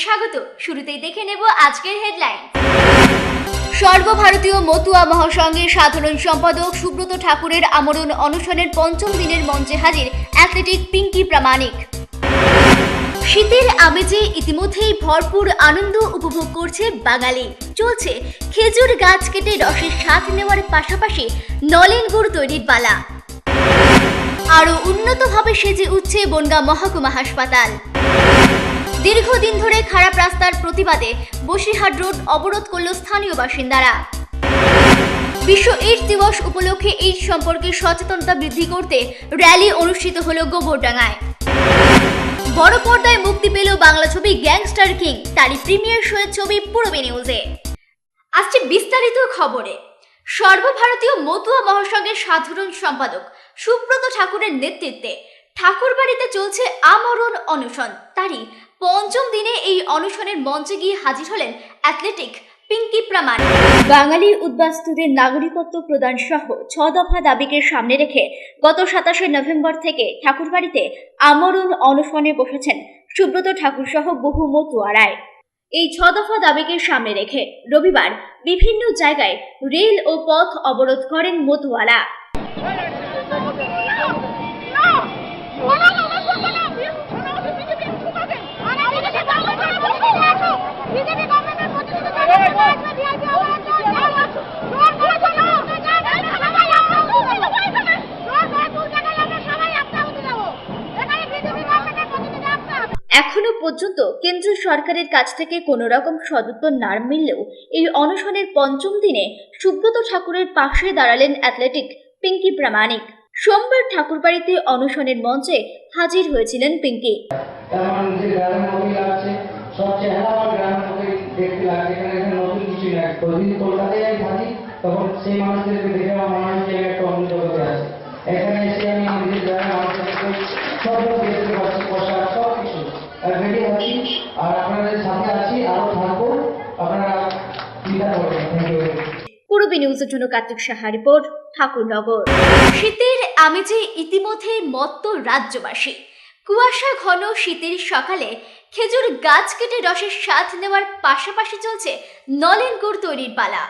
স্বাগত। শুরুতেই দেখে নেব আজকের হেডলাইন। সর্বভারতীয় মতুয়া মহাসংঘের সাধারণ সম্পাদক সুব্রত ঠাকুরের আমরণ অনশনের পঞ্চম দিনের মঞ্চে হাজির অ্যাথলেটিক পিঙ্কি প্রামাণিক। শীতের আমেজে ইতিমধ্যেই ভরপুর আনন্দ উপভোগ করছে বাঙালি। চলছে খেজুর গাছ কেটে রসের স্বাদ নেওয়ার পাশাপাশি নলেন গুড় তৈরির পালা। আরও উন্নতভাবে সেজে উঠছে বনগাঁ মহকুমা হাসপাতাল। দীর্ঘদিন ধরে খারাপ রাস্তার প্রতিবাদে বসিরহাট রোড অবরোধ করল স্থানীয় বাসিন্দারা। বিশ্ব এইডস দিবস উপলক্ষে এইডস সম্পর্কে সচেতনতা বৃদ্ধি করতে র্যালি অনুষ্ঠিত হল গোবরডাঙ্গায়। বড় পর্দায় মুক্তি পেল বাংলা ছবি গ্যাংস্টার কিং, তারই প্রিমিয়ার শোয়ের ছবি পূরবী নিউজে। আসছে বিস্তারিত খবরে। সর্বভারতীয় মতুয়া মহাসংঘের সাধারণ সম্পাদক সুব্রত ঠাকুরের নেতৃত্বে ঠাকুরবাড়িতে চলছে আমরণ অনশন। তারই পঞ্চম দিনে এই অনশনের মঞ্চে গিয়ে হাজির হলেন অ্যাথলেটিক পিঙ্কি প্রামাণিক। বাঙালি উদ্বাস্তুদের নাগরিকত্ব প্রদান সহ 6 দফা দাবিকে সামনে রেখে গত 27 নভেম্বর থেকে ঠাকুরবাড়িতে আমরণ অনশনে বসেছেন সুব্রত ঠাকুর সহ বহু মতুয়ারাই। এই 6 দফা দাবিকে সামনে রেখে রবিবার বিভিন্ন জায়গায় রেল ও পথ অবরোধ করেন মতুয়ারা। এখনো পর্যন্ত কেন্দ্র সরকারের কাছ থেকে কোনো রকম সদুত্তর না মিললেও এই অনশনের পঞ্চম দিনে সুব্রত ঠাকুরের পাশে দাঁড়ালেন অ্যাথলেটিক পিঙ্কি প্রামাণিক। সোমবার ঠাকুরবাড়িতে অনশনের মঞ্চে হাজির হয়েছিলেন পিঙ্কি। পূরবী নিউজের জন্য কার্তিক সাহা রিপোর্ট, ঠাকুরনগর। শীতের আমেজে ইতিমধ্যে মত্ত রাজ্যবাসী। কুয়াশা ঘন শীতের সকালে খেজুর গাছ কেটে রসের স্বাদ নেওয়ার পাশাপাশি চলছে নলেন গুড় তৈরির পালা।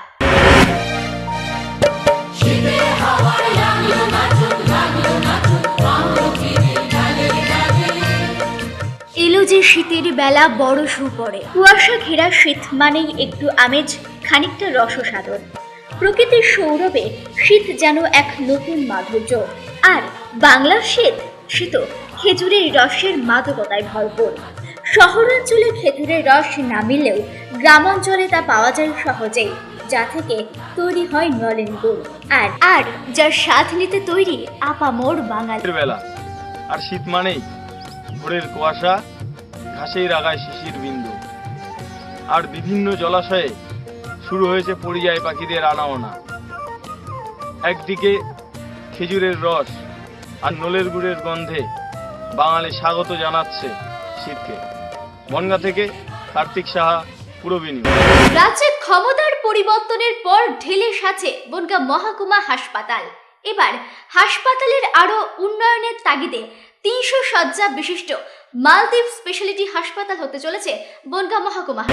এলো যে শীতের বেলা বড় সুপরে। কুয়াশা ঘেরা শীত মানেই একটু আমেজ, খানিকটা রসসাধন। প্রকৃতির সৌরভে শীত যেন এক নতুন মাধুর্য। আর বাংলার শীত, সে তো খেজুরের রসের মাদকতায় ভরপুর। শহরাঞ্চলে খেজুরের রস না মিললেও গ্রামাঞ্চলে তা পাওয়া যায় সহজেই, যা থেকে তৈরি হয় নলেন গুড়। আর যার স্বাদ নিতে তৈরি আপামর বাঙালির বেলা। আর শীত মানেই ভোরের কুয়াশা, ঘাসের আগায় শিশির বিন্দু। আর বিভিন্ন জলাশয়ে শুরু হয়েছে পরিযায়ী পাখিদের আনাগোনা। একদিকে খেজুরের রস আর নলের গুড়ের গন্ধে বাঙালি স্বাগত জানাচ্ছে শীতকে। বনগাঁ থেকে কার্তিক সাহা, পূরবী নিউজ। রাজ্যে ক্ষমতার পরিবর্তনের পর ঢেলে সাজে বনগাঁ মহকুমা হাসপাতাল। এবার হাসপাতালের আরো উন্নয়নের তাগিদে 300 শয্যা বিশিষ্ট মাল্টি স্পেশালিটি হাসপাতাল হতে চলেছে বনগাঁ মহকুমা।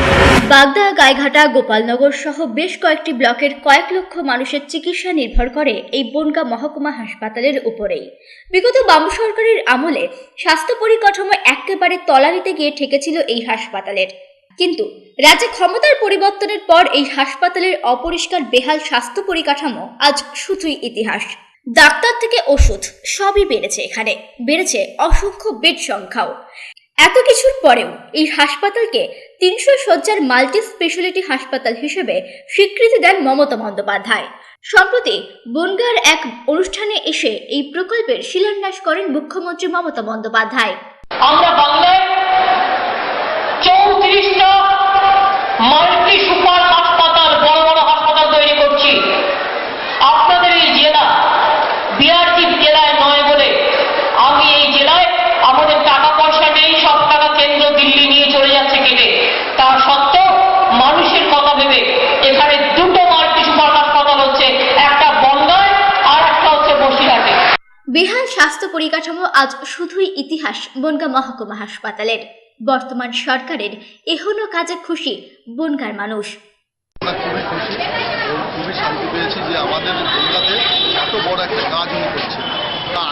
বাগদা, গাইঘাটা, গোপালনগর সহ বেশ কয়েকটি ব্লকের কয়েক লক্ষ মানুষের চিকিৎসা নির্ভর করে এই বনগাঁ মহকুমা হাসপাতালের উপরেই। বিগত বাম সরকারের আমলে স্বাস্থ্য পরিকাঠামো একেবারে তলানিতে গিয়ে ঠেকেছিল এই হাসপাতালের। কিন্তু রাজ্যে ক্ষমতার পরিবর্তনের পর এই হাসপাতালের অপরিষ্কার বেহাল স্বাস্থ্য পরিকাঠামো আজ শুধুই ইতিহাস। ডাক্তার থেকে ওষুধ সবই বেড়েছে, এখানে বেড়েছে অসংখ্য বেড সংখ্যাও। এত কিছুর পরেও এই হাসপাতালকে 300 শয্যার মাল্টি স্পেশালিটি হাসপাতাল হিসেবে স্বীকৃতি দেন মমতা বন্দ্যোপাধ্যায়। সম্প্রতি বনগাঁর এক অনুষ্ঠানে এসে এই প্রকল্পের শিলান্যাস করেন মুখ্যমন্ত্রী মমতা বন্দ্যোপাধ্যায়। আমরা বাংলায় 34টা মাল্টি সুপার হাসপাতাল, বড় বড় হাসপাতাল তৈরি করছি। আপনাদের এই জেলা বিআরটি জেলায় নয় বলে আমি এই জেলায় আমাদের টাকা পয়সা নেই, সব টাকা কেন্দ্র দিল্লি নিয়ে চলে যাচ্ছে কেটে। তা সত্ত্বেও মানুষের কথা ভেবে এখানে 2টো মাল্টি সুপার হাসপাতাল হচ্ছে, একটা বনগাঁয় আর একটা হচ্ছে বসিরহাটে। বেহাল স্বাস্থ্য পরিকাঠামো আজ শুধুই ইতিহাস বনগাঁ মহকুমা হাসপাতালের। বর্তমান সরকারের এহনো কাজে খুশি বনগাঁর মানুষ। আমরা খুবই খুশি এবং খুবই শান্তি পেয়েছি যে আমাদের বনগাঁতে এত বড় একটা কাজ উনি করছেন।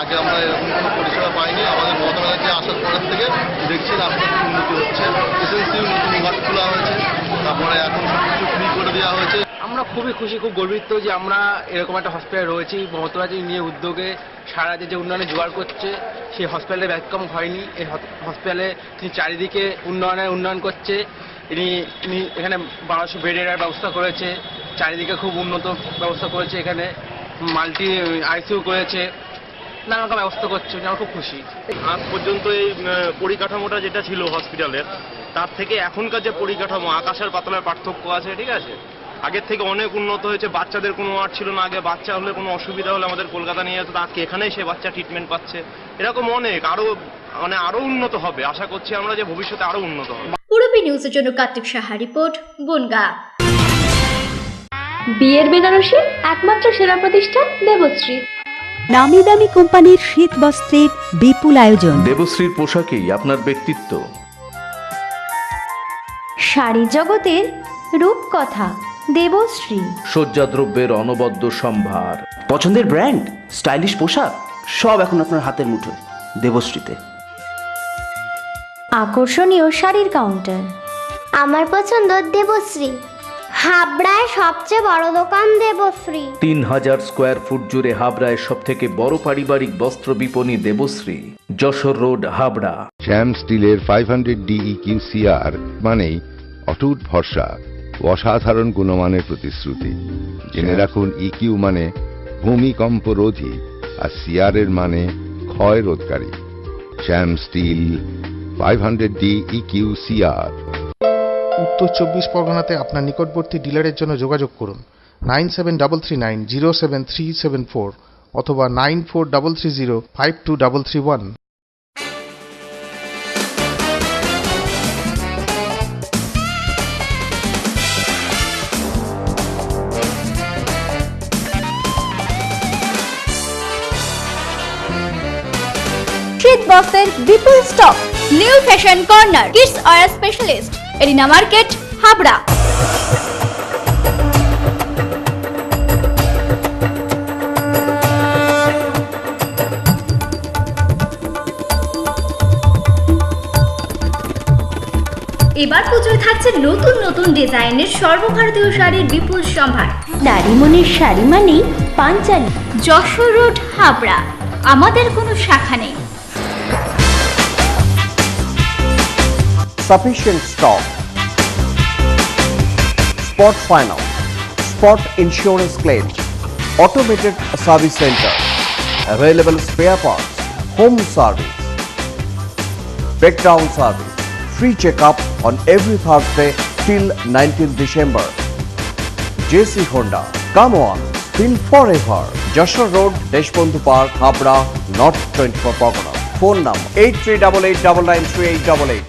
আগে আমরা এরকম কোনো পরিষেবা পাইনি। আমাদের মমতা ব্যানার্জি আসার পরের থেকে দেখছি আস্তে আস্তে উন্নতি হচ্ছে। এসএনসিও নতুন ওয়ার্ড খোলা হয়েছে, তারপরে এখন সব কিছু ফ্রি করে দেওয়া হয়েছে। আমরা খুবই খুশি, খুব গর্বিত যে আমরা এরকম একটা হসপিটাল রয়েছি। মমতা ব্যানার্জি নিয়ে উদ্যোগে সারা রাজ্যে যে উন্নয়নে জোগাড় করছে সেই হসপিটালে ব্যতিক্রম হয়নি। এই হসপিটালে তিনি চারিদিকে উন্নয়ন করছে। তিনি এখানে 1200 বেডের ব্যবস্থা করেছে, চারিদিকে খুব উন্নত ব্যবস্থা করেছে, এখানে মাল্টি আইসিইউ করেছে, নানা রকম ব্যবস্থা করছে। আমরা খুব খুশি। আজ পর্যন্ত এই পরিকাঠামোটা যেটা ছিল হসপিটালের, তার থেকে এখনকার যে পরিকাঠামো আকাশের পাতালের পার্থক্য আছে, ঠিক আছে। আগের থেকে অনেক উন্নত হয়েছে। বাচ্চাদের কোনো ওয়ার্ড ছিল না, আগে বাচ্চা হলে কোনো অসুবিধা হলে আমাদের কলকাতা নিয়ে যেত, আজকে এখানেই সে বাচ্চা ট্রিটমেন্ট পাচ্ছে। এরকম অনেক আরো উন্নত হবে। আশা করছি আমরা যে ভবিষ্যতে আরো উন্নত হবে। পূরবী নিউজের জন্য কার্তিক সাহা রিপোর্ট, বনগাঁ। বিয়ের বেনারসি একমাত্র সেরা প্রতিষ্ঠান দেবশ্রী। নামি দামি কোম্পানির শীত বস্ত্রের বিপুল আয়োজন। দেবশ্রীর পোশাকেই আপনার ব্যক্তিত্ব। শাড়ি জগতের রূপকথা দেবশ্রী। সজ্জাদ্রব্যের অনবদ্য সম্ভার। পছন্দের ব্র্যান্ড, স্টাইলিশ পোশাক সব এখন আপনার হাতের মুঠোয় দেবশ্রীতে। আকর্ষণীয় শাড়ির কাউন্টার। আমার পছন্দ দেবশ্রী। হাবড়ায় সবচেয়ে বড় দোকান দেবশ্রী। 3000 স্কোয়ার ফুট জুড়ে হাবড়ায় সব থেকে বড় পারিবারিক বস্ত্র বিপণী দেবশ্রী, যশোর রোড, হাবড়া। শ্যাম স্টিলের 500 DEQCR মানেই অটুট ভরসা ও অসাধারণ গুণমানের প্রতিশ্রুতি। জেনে রাখুন, EQ মানে ভূমিকম্প রোধী আর CR এর মানে ক্ষয় রোধকারী। শ্যাম স্টিল 500 DEQCR। উত্তর 24 পরগনাতে আপনার নিকটবর্তী ডিলারের জন্য যোগাযোগ করুন 9733907374 অথবা 9433052331। শীত বস্ত্রের বিপুল stock, new fashion corner, kids wear specialist, arena market, Habra. এবার পুজোয় থাকছে নতুন নতুন ডিজাইনের সর্বভারতীয় শাড়ির বিপুল সম্ভার। নারী মনের শাড়ি মানেই পাঞ্চালী। যশোর রোড, হাবড়া। আমাদের কোনো শাখা নেই। Sufficient stock. Spot finance, spot insurance claims, automated service center, available spare parts, home service, breakdown service, free checkup on every Thursday till 19th December. JC Honda, come on, feel forever. Joshua Road, Deshbandhu Park, Habra, North 24 Pagona. Phone number 8388993888.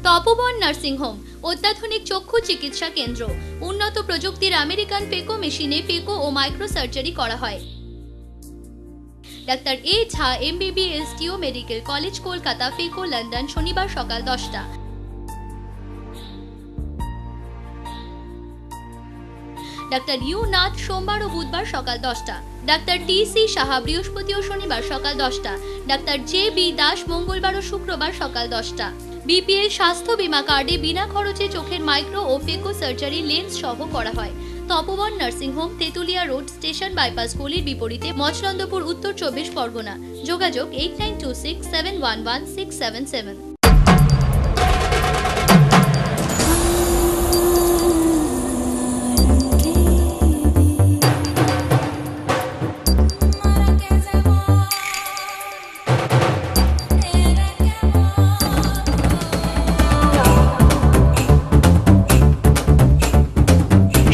Tapoban nursing home, অত্যাধুনিক চক্ষু চিকিৎসা কেন্দ্র, উন্নত প্রযুক্তির American phaco মেশিনে phaco ও micro surgery করা হয়। Doctor এ ঝা MBBS টিও medical college, Kolkata, phaco London, শনিবার সকাল 10টা। ডাক্তার ইউ নাথ সোমবার ও বুধবার সকাল 10টা। ডাক্তার TC সাহা বৃহস্পতি ও শনিবার সকাল 10টা। ডাক্তার JB দাস মঙ্গলবার ও শুক্রবার সকাল 10টা। BPL স্বাস্থ্য বীমা কার্ডে বিনা খরচে চোখের মাইক্রো ও ফেকো সার্জারি লেন্স সহ করা হয়। Tapoban nursing home, Tetulia road, station bypass গলির বিপরীতে, মচনন্দপুর, উত্তর 24 পরগনা। যোগাযোগ 8926711677।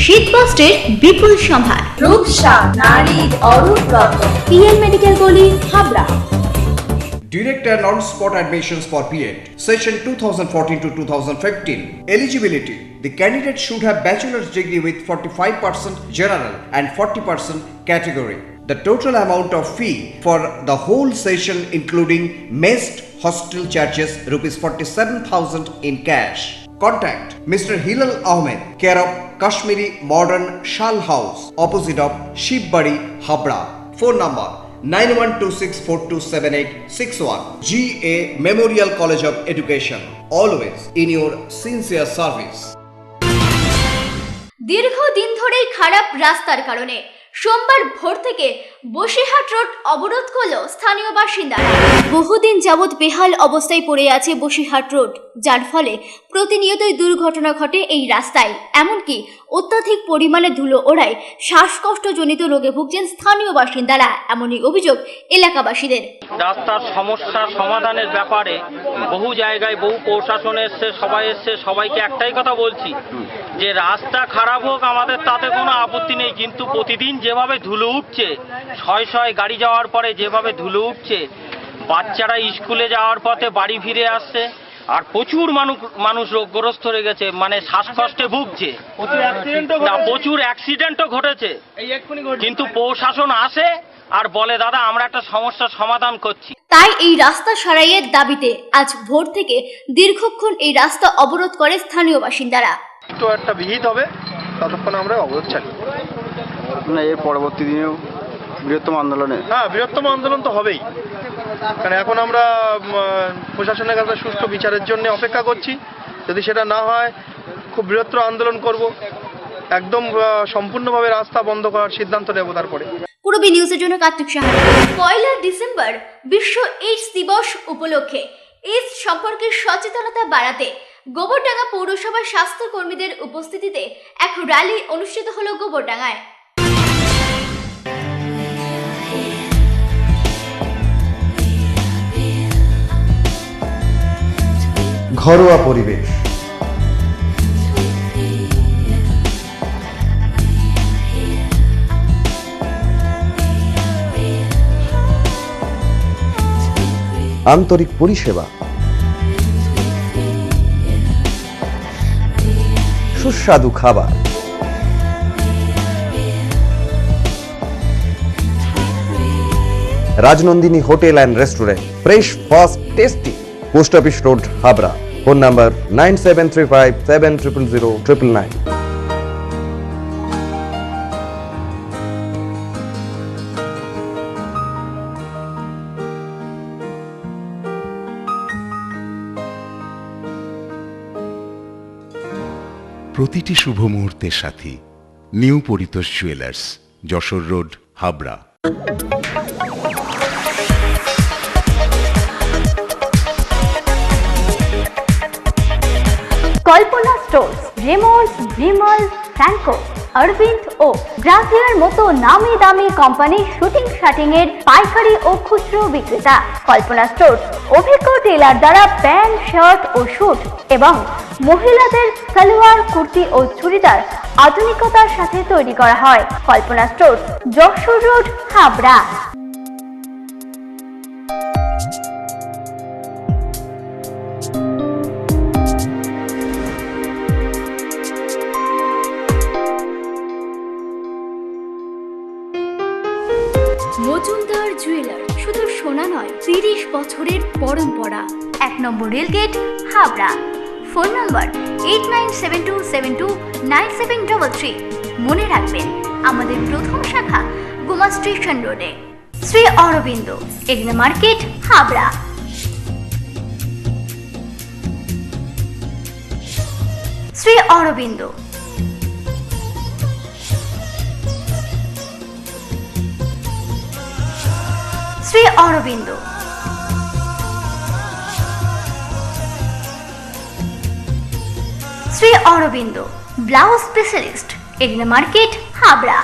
শীতবস্ত্রের বিপুল সম্ভার, রূপসা নারীর অরূপ রত্ন। PL মেডিকেল গলি, Habra. Direct and on-spot admissions for PET, session 2014 to 2015. Eligibility: the candidate should have bachelor's degree with 45% general and 40% category. The total amount of fee for the whole session including messed hostel charges rupees 47,000 in cash. Contact Mr. Hilal Ahmed, care of Kashmiri Modern Shal House, opposite of Shibbari, Habra. Phone number 9126427861. GA Memorial College of Education. Always in your sincere service. দীর্ঘদিন ধরেই খারাপ রাস্তার কারণে সোমবার ভোর থেকে Basirhat road অবরোধ করল স্থানীয় বাসিন্দারা। বহুদিন যাবৎ বেহাল অবস্থায় পড়ে আছে বসিরহাট রোড, যার ফলে প্রতিনিয়তই দুর্ঘটনা ঘটে এই রাস্তায়। এমনকি অত্যাধিক পরিমাণে ধুলো ওড়ায় শ্বাসকষ্টজনিত রোগে ভুগছেন স্থানীয় বাসিন্দারা, এমনই অভিযোগ এলাকাবাসীদের। রাস্তার সমস্যার সমাধানের ব্যাপারে বহু জায়গায় বহু প্রশাসন এসছে, সবাই এসছে, সবাইকে একটাই কথা বলছি যে রাস্তা খারাপ হোক আমাদের তাতে কোনো আপত্তি নেই, কিন্তু প্রতিদিন যেভাবে ধুলো উঠছে, শয় গাড়ি যাওয়ার পরে যেভাবে ধুলো উঠছে, বাচ্চারা স্কুলে যাওয়ার পথে বাড়ি ফিরে আসছে, আর প্রচুর মানুষ রোগগ্রস্ত হয়ে গেছে, মানে শ্বাসকষ্টে ভুগছে, প্রচুর অ্যাক্সিডেন্টও ঘটেছে। কিন্তু প্রশাসন আসে আর বলে দাদা আমরা একটা সমস্যার সমাধান করছি। তাই এই রাস্তা সারাইয়ের দাবিতে আজ ভোর থেকে দীর্ঘক্ষণ এই রাস্তা অবরোধ করে স্থানীয় বাসিন্দারা। তো একটা বিহিত হবে, ততক্ষণ আমরা অবরোধ চালিয়ে না, এর পরবর্তী দিনেও বৃহত্তম আন্দোলনে বৃহত্তম আন্দোলন তো হবেই, কারণ এখন আমরা প্রশাসনের কাছে সুষ্ঠু বিচারের জন্য অপেক্ষা করছি। যদি সেটা না হয় খুব বৃহত্তর আন্দোলন করব, একদম সম্পূর্ণভাবে রাস্তা বন্ধ করার সিদ্ধান্ত নেব। তারপরে পূর্বী নিউজের জন্য কার্তিক সাহা। 1 ডিসেম্বর বিশ্ব এইডস দিবস উপলক্ষে এইডস সম্পর্কে সচেতনতা বাড়াতে গোবরডাঙ্গা পৌরসভার স্বাস্থ্য কর্মীদের উপস্থিতিতে এক র্যালি অনুষ্ঠিত হলো গোবরডাঙ্গায়। ঘরোয়া পরিবেশ, আন্তরিক পরিষেবা, সুস্বাদু খাবার, Rajnandini hotel and restaurant, fresh, fast, tasty, post office road, Habra. Phone number 9735700099। প্রতিটি শুভ মুহূর্তের সাথী new Paritosh jewellers, Jessore road, Habra. Kalpana stores, Raymonds, Vimal, Franco, Arvind ও গ্রাসিয়ার মতো নামি দামি কোম্পানির শুটিং শাটিং এর পাইকারি ও খুচরো বিক্রেতা। কল্পনা স্টোর্স অভিজ্ঞ টেলার দ্বারা প্যান্ট, শার্ট ও স্যুট এবং মহিলাদের সালোয়ার, কুর্তি ও চুড়িদার আধুনিকতার সাথে তৈরি করা হয়। Kalpana stores, Jessore road, Habra. Majumdar jeweller শুধু সোনা নয়, 30 বছরের পরম্পরা। 1 number rail gate, Habra. Phone number 8972729733। মনে রাখবেন আমাদের প্রথম শাখা গোমা স্টেশন রোডে। Shri Aurobindo, Egna market, Habra. Shri Aurobindo. Shri Aurobindo. Shri Aurobindo blouse specialist, Egna market, Habra.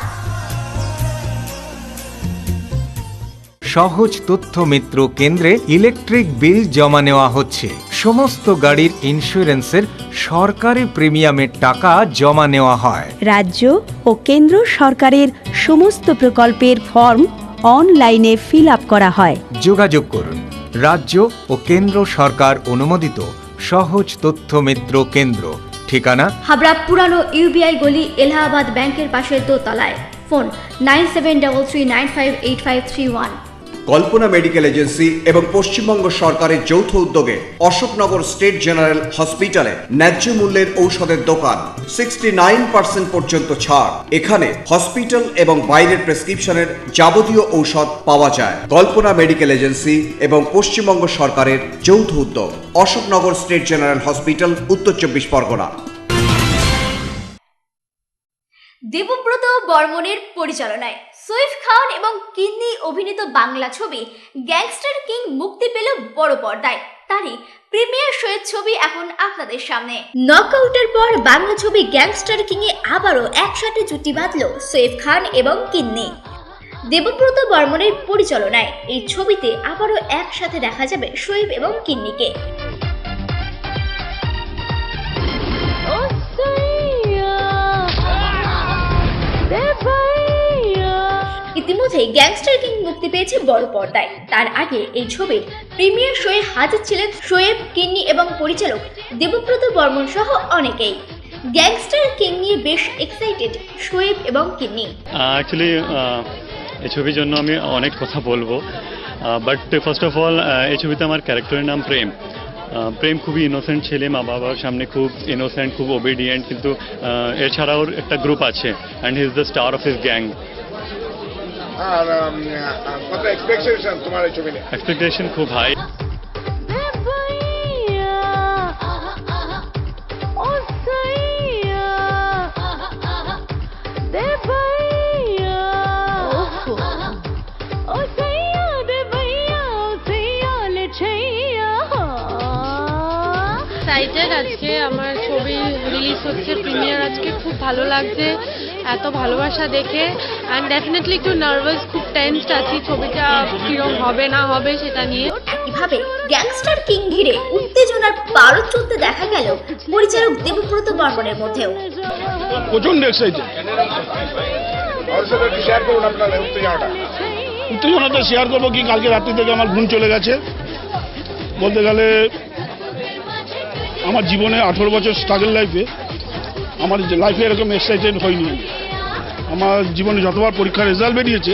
সহজ তথ্য মিত্র কেন্দ্রে ইলেকট্রিক বিল জমা নেওয়া হচ্ছে। সমস্ত গাড়ির ইন্স্যুরেন্সের সরকারি প্রিমিয়ামের টাকা জমা নেওয়া হয়। রাজ্য ও কেন্দ্র সরকারের সমস্ত প্রকল্পের ফর্ম অনলাইনে ফিল আপ করা হয়। যোগাযোগ করুন রাজ্য ও কেন্দ্র সরকার অনুমোদিত সহজ তথ্য মিত্র কেন্দ্র। ঠিকানা হাবড়া পুরানো ইউবিআই গলি, এলাহাবাদ ব্যাংকের পাশের দোতলায়। ফোন 9733958531। কল্পনা মেডিকেল এজেন্সি এবং পশ্চিমবঙ্গ সরকারের যৌথ উদ্যোগে অশোকনগর স্টেট জেনারেল হসপিটালে ন্যায্য মূল্যের ঔষধের দোকান, 69% পর্যন্ত ছাড়। এখানে হসপিটাল এবং বাইরের প্রেসক্রিপশনের যাবতীয় ঔষধ পাওয়া যায়। কল্পনা মেডিকেল এজেন্সি এবং পশ্চিমবঙ্গ সরকারের যৌথ উদ্যোগ, অশোকনগর স্টেট জেনারেল হসপিটাল, উত্তর 24 পরগনা। দেবব্রত বর্মনের পরিচালনায় সৈফ খান এবং কিন্নি অভিনীত বাংলা ছবি গ্যাংস্টার কিং মুক্তি পেল বড় পর্দায়। তারই প্রিমিয়ার শোয়ের ছবি এখন আপনাদের সামনে। নকআউটের পর বাংলা ছবি গ্যাংস্টার কিং এ আবারও একসাথে জুটি বাঁধল সৈফ খান এবং কিন্নি। দেবব্রত বর্মনের পরিচালনায় এই ছবিতে আবারও একসাথে দেখা যাবে সৈফ এবং কিন্নিকে। ইতিমধ্যেই গ্যাংস্টার কিং মুক্তি পেয়েছে বড় পর্দায়। তার আগে এই ছবির প্রিমিয়ার শোয়ে হাজির ছিলেন শোয়েব, কিন্নি এবং পরিচালক দেবব্রত বর্মন সহ অনেকেই। গ্যাংস্টার কিং নিয়ে বেশ এক্সাইটেড শোয়েব এবং কিন্নি। অ্যাকচুয়ালি এই ছবির জন্য আমি অনেক কথা বলবো, বাট ফার্স্ট অফ অল এই ছবিতে আমার ক্যারেক্টারের নাম প্রেম। প্রেম খুবই ইনোসেন্ট ছেলে, মা বাবার সামনে খুব ইনোসেন্ট, খুব ওবিডিয়েন্ট, কিন্তু এছাড়াও একটা গ্রুপ আছে and he is the star of his gang. আর কত এক্সপেকটেশন তোমার এই ছবি নিয়ে? এক্সপেকটেশন খুব হাই। এক্সাইটেড, আজকে আমার ছবি রিলিজ হচ্ছে, প্রিমিয়ার আজকে খুব ভালো লাগছে এত ভালোবাসা দেখে। অ্যান্ড ডেফিনেটলি একটু নার্ভাস, খুব টেন্সড আছি ছবিটা কিরকম হবে না হবে সেটা নিয়ে। একইভাবে গ্যাংস্টার কিং ঘিরে উত্তেজনার পারদ চলতে দেখা গেল পরিচালক দেবব্রত বর্মনের মধ্যেও। প্রচন্ড এক্সাইটেড। আর সাথে শেয়ার করুন আপনার উত্তেজনাটা। উত্তেজনাটা শেয়ার করবো কি, কালকে রাত্রি থেকে আমার ঘুম চলে গেছে। বলতে গেলে আমার জীবনে 18 বছর স্ট্রাগল লাইফে আমার লাইফে এরকম এক্সাইটেড হয়নি। আমার জীবনে যতবার পরীক্ষার রেজাল্ট বেরিয়েছে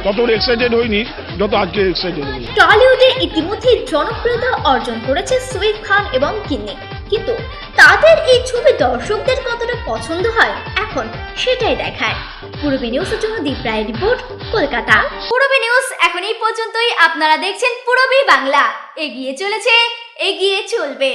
ততবার এক্সাইটেড হয়নি যত আজকে এক্সাইটেড হই। টলিউডে ইতিমধ্যে জনপ্রিয়তা অর্জন করেছে সৈফ খান এবং কিন্নি, কিন্তু তাদের এই ছবি দর্শকদের কতটা পছন্দ হয় এখন সেটাই দেখায়। পূরবী নিউজের জন্য দীপ রায়ের রিপোর্ট, কলকাতা। পূরবী নিউজ এখন এই পর্যন্তই। আপনারা দেখছেন পূরবী বাংলা। এগিয়ে চলেছে, এগিয়ে চলবে।